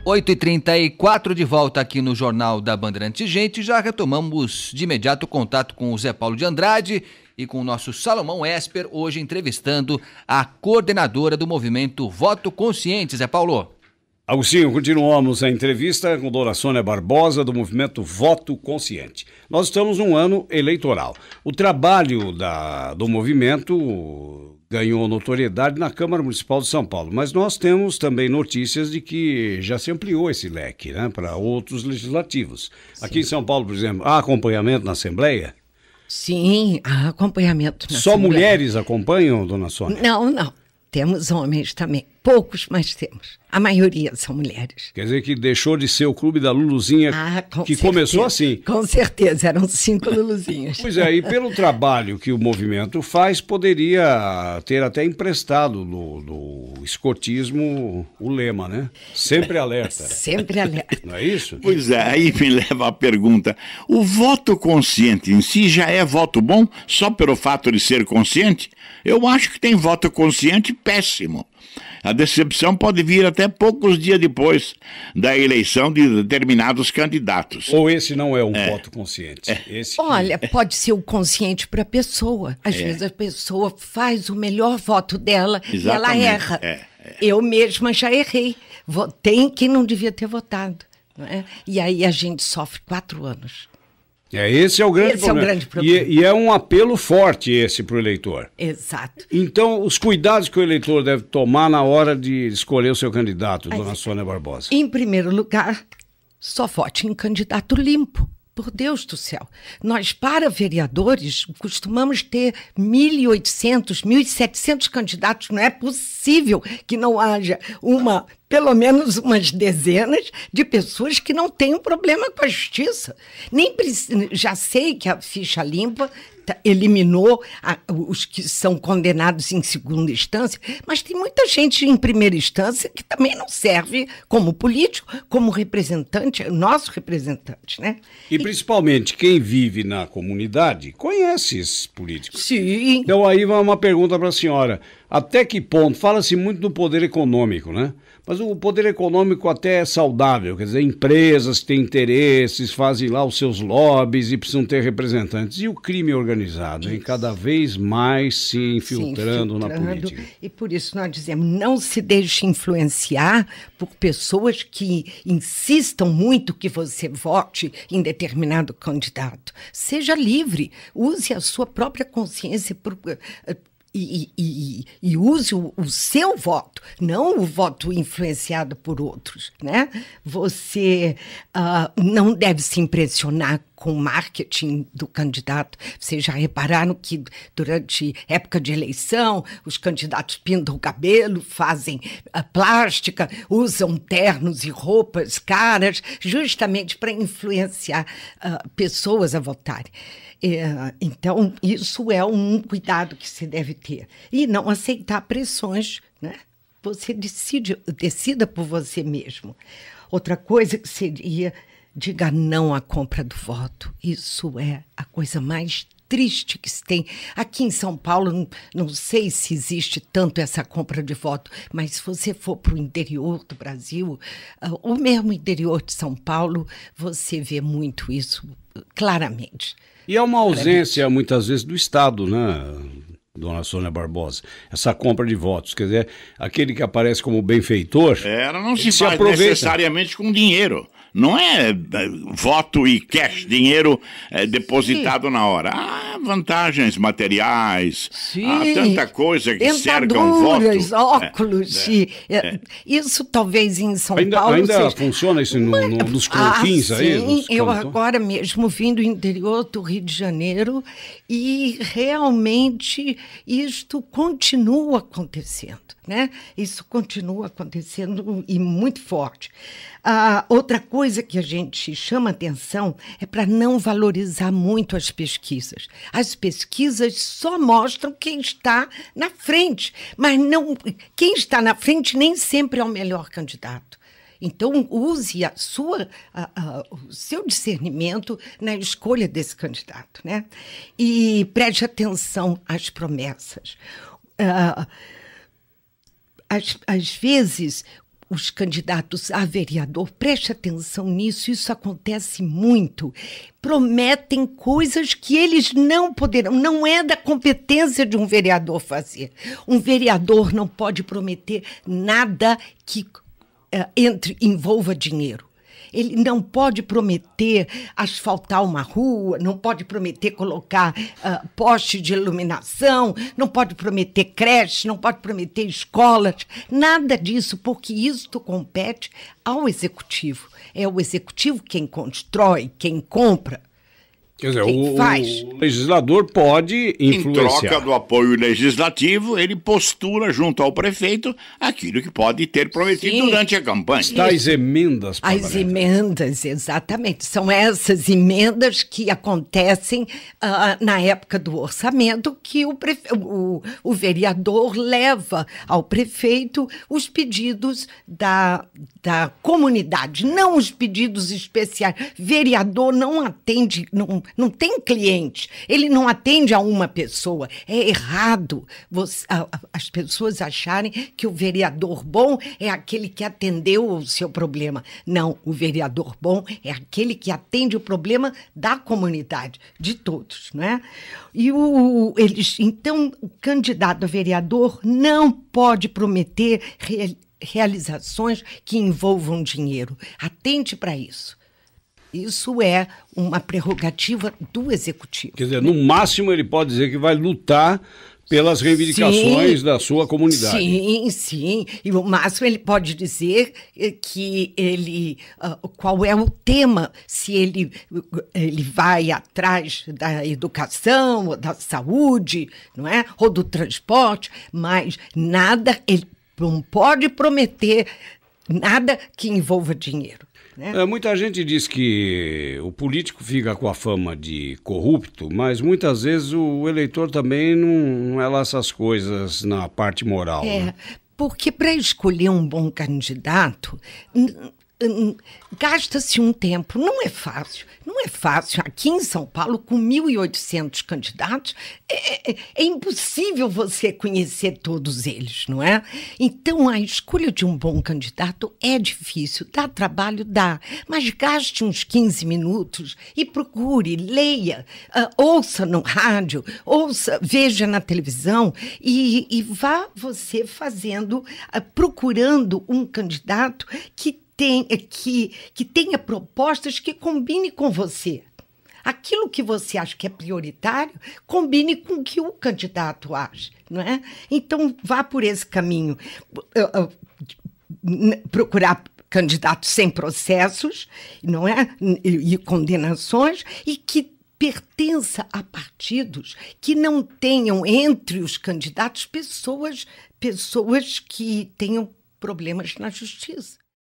8h34, de volta aqui no Jornal da Bandeirantes Gente. Já retomamos de imediato o contato com o Zé Paulo de Andrade e com o nosso Salomão Esper, hoje entrevistando a coordenadora do movimento Voto Consciente. Zé Paulo. Agostinho, continuamos a entrevista com a dona Sônia Barbosa, do movimento Voto Consciente. Nós estamos num ano eleitoral. O trabalho do movimento ganhou notoriedade na Câmara Municipal de São Paulo, mas nós temos também notícias de que já se ampliou esse leque, né, para outros legislativos. Sim. Aqui em São Paulo, por exemplo, há acompanhamento na Assembleia? Sim, há acompanhamento na Só Assembleia. Mulheres acompanham, dona Sônia? Não. Temos homens também. Poucos, mas temos. A maioria são mulheres. Quer dizer que deixou de ser o Clube da Luluzinha, que certeza. Começou assim. Com certeza, eram 5 Luluzinhas. Pois é, e pelo trabalho que o movimento faz, poderia ter até emprestado do escotismo o lema, né? Sempre alerta. Sempre alerta. Não é isso? Pois é, aí me leva a pergunta. O voto consciente em si já é voto bom só pelo fato de ser consciente? Eu acho que tem voto consciente péssimo. A decepção pode vir até poucos dias depois da eleição de determinados candidatos. Ou esse não é um voto consciente? Olha, pode ser o consciente para a pessoa. Às vezes a pessoa faz o melhor voto dela. Exatamente. E ela erra. Eu mesma já errei. Votei em quem não devia ter votado. Não é? E aí a gente sofre 4 anos. Esse é o grande problema. É o grande problema. E é um apelo forte esse para o eleitor. Exato. Então, os cuidados que o eleitor deve tomar na hora de escolher o seu candidato, dona Sônia Barbosa. Em primeiro lugar, só vote em candidato limpo. Por Deus do céu. Nós, para vereadores, costumamos ter 1.800, 1.700 candidatos. Não é possível que não haja pelo menos umas dezenas de pessoas que não têm um problema com a justiça. Já sei que a ficha limpa eliminou os que são condenados em segunda instância, mas tem muita gente em primeira instância que também não serve como político, como representante, nosso representante, né? E principalmente quem vive na comunidade conhece esses políticos. Sim. Então aí vai uma pergunta para a senhora. Até que ponto? Fala-se muito do poder econômico, né? Mas o poder econômico até é saudável, quer dizer, empresas que têm interesses, fazem lá os seus lobbies e precisam ter representantes. E o crime organizado, hein? Cada vez mais se infiltrando na política. E por isso nós dizemos, não se deixe influenciar por pessoas que insistam muito que você vote em determinado candidato. Seja livre, use a sua própria consciência e use o seu voto, não o voto influenciado por outros, né? Você não deve se impressionar com o marketing do candidato. Vocês já repararam que durante época de eleição, os candidatos pintam o cabelo, fazem plástica, usam ternos e roupas caras, justamente para influenciar pessoas a votarem. Então, isso é um cuidado que se deve ter. E não aceitar pressões, né? Você decida por você mesmo. Outra coisa que seria, diga não à compra do voto. Isso é a coisa mais triste que se tem. Aqui em São Paulo, não sei se existe tanto essa compra de voto, mas se você for para o interior do Brasil, ou mesmo interior de São Paulo, você vê muito isso claramente. E é uma ausência, muitas vezes, do Estado, né, dona Sônia Barbosa? Essa compra de votos, quer dizer, aquele que aparece como benfeitor... Ela não se faz necessariamente com dinheiro. Não é voto e cash, dinheiro depositado na hora. Há vantagens materiais, há tanta coisa que cerca um voto. Óculos. Isso talvez em São Paulo ainda funciona isso nos coloquins aí? Sim, eu agora mesmo vim do interior do Rio de Janeiro e realmente isto continua acontecendo, né? Isso continua acontecendo e muito forte. Outra coisa que a gente chama atenção é para não valorizar muito as pesquisas. As pesquisas só mostram quem está na frente, mas quem está na frente nem sempre é o melhor candidato. Então, use o seu discernimento na escolha desse candidato, né? E preste atenção às promessas. às vezes, os candidatos a vereador, preste atenção nisso, isso acontece muito, prometem coisas que eles não poderão, não é da competência de um vereador fazer. Um vereador não pode prometer nada que envolva dinheiro. Ele não pode prometer asfaltar uma rua, não pode prometer colocar poste de iluminação, não pode prometer creche, não pode prometer escolas, nada disso, porque isso compete ao executivo. É o executivo quem constrói, quem compra. Quer dizer, o legislador pode influenciar. Em troca do apoio legislativo, ele postura junto ao prefeito aquilo que pode ter prometido durante a campanha. As emendas parlamentares. As emendas, exatamente. São essas emendas que acontecem na época do orçamento, que o vereador leva ao prefeito os pedidos da comunidade, não os pedidos especiais. Vereador não atende, não tem cliente, ele não atende a uma pessoa. É errado as pessoas acharem que o vereador bom é aquele que atendeu o seu problema. Não, o vereador bom é aquele que atende o problema da comunidade, de todos, não é? E então, o candidato a vereador não pode prometer realizações que envolvam dinheiro. Atente para isso. Isso é uma prerrogativa do executivo. Quer dizer, no máximo ele pode dizer que vai lutar pelas reivindicações da sua comunidade. Sim, sim. E o máximo ele pode dizer que qual é o tema, se ele vai atrás da educação, ou da saúde, não é? Ou do transporte, mas nada, ele não pode prometer nada que envolva dinheiro. Né? Muita gente diz que o político fica com a fama de corrupto, mas muitas vezes o eleitor também não é lá essas coisas na parte moral. Né? Porque para escolher um bom candidato, gasta-se um tempo, não é fácil. Não é fácil. Aqui em São Paulo, com 1.800 candidatos, é impossível você conhecer todos eles, não é? Então, a escolha de um bom candidato é difícil. Dá trabalho? Dá. Mas gaste uns 15 minutos e procure, leia, ouça no rádio, veja na televisão e vá você procurando um candidato que tenha propostas que combine com você. Aquilo que você acha que é prioritário, combine com o que o candidato acha, não é? Então, vá por esse caminho. Procurar candidatos sem processos, não é? E condenações, e que pertença a partidos que não tenham entre os candidatos pessoas que tenham problemas na justiça.